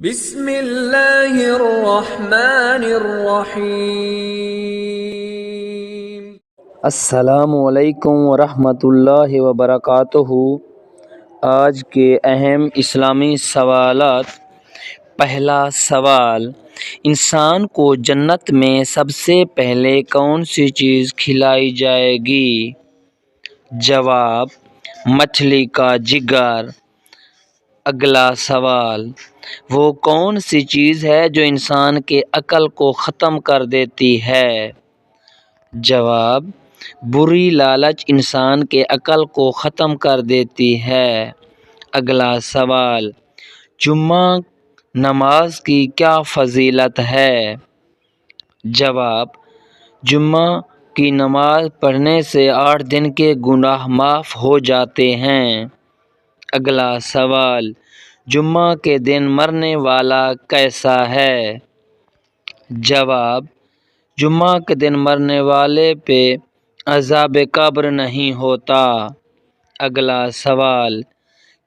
بسم اللہ الرحمن الرحیم۔ السلام علیکم ورحمۃ اللہ وبرکاتہ۔ آج کے اہم اسلامی سوالات۔ پہلا سوال، انسان کو جنت میں سب سے پہلے کون سی چیز کھلائی جائے گی؟ جواب، مچھلی کا جگر۔ اگلا سوال، وہ کون سی چیز ہے جو انسان کے عقل کو ختم کر دیتی ہے؟ جواب، بری لالچ انسان کے عقل کو ختم کر دیتی ہے۔ اگلا سوال، جمعہ نماز کی کیا فضیلت ہے؟ جواب، جمعہ کی نماز پڑھنے سے 8 دن کے گناہ معاف ہو جاتے ہیں۔ اگلا سوال، جمعہ کے دن مرنے والا کیسا ہے؟ جواب، جمعہ کے دن مرنے والے پہ عذاب قبر نہیں ہوتا۔ اگلا سوال،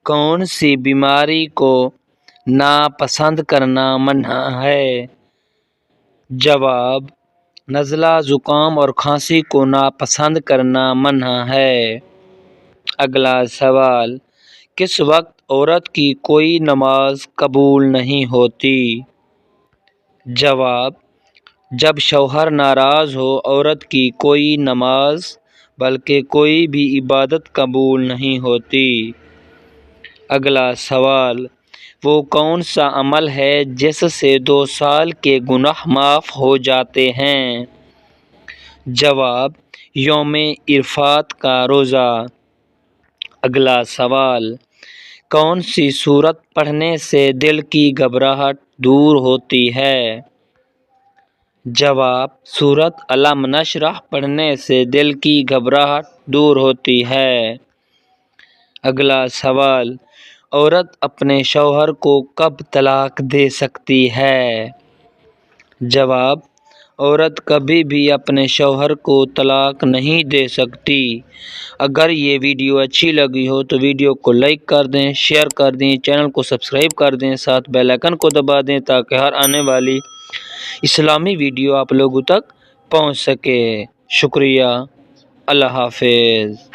کون سی بیماری کو ناپسند کرنا منع ہے؟ جواب، نزلہ، زکام اور کھانسی کو ناپسند کرنا منع ہے۔ اگلا سوال، کس وقت عورت کی کوئی نماز قبول نہیں ہوتی؟ جواب، جب شوہر ناراض ہو عورت کی کوئی نماز بلکہ کوئی بھی عبادت قبول نہیں ہوتی۔ اگلا سوال، وہ کون سا عمل ہے جس سے 2 سال کے گناہ معاف ہو جاتے ہیں؟ جواب، یوم عرفات کا روزہ۔ اگلا سوال، کون سی سورت پڑھنے سے دل کی گھبراہٹ دور ہوتی ہے؟ جواب، سورت الم نشرح پڑھنے سے دل کی گھبراہٹ دور ہوتی ہے۔ اگلا سوال، عورت اپنے شوہر کو کب طلاق دے سکتی ہے؟ جواب، عورت کبھی بھی اپنے شوہر کو طلاق نہیں دے سکتی۔ اگر یہ ویڈیو اچھی لگی ہو تو ویڈیو کو لائک کر دیں، شیئر کر دیں، چینل کو سبسکرائب کر دیں، ساتھ بیل آئیکن کو دبا دیں تاکہ ہر آنے والی اسلامی ویڈیو آپ لوگوں تک پہنچ سکے۔ شکریہ۔ اللہ حافظ۔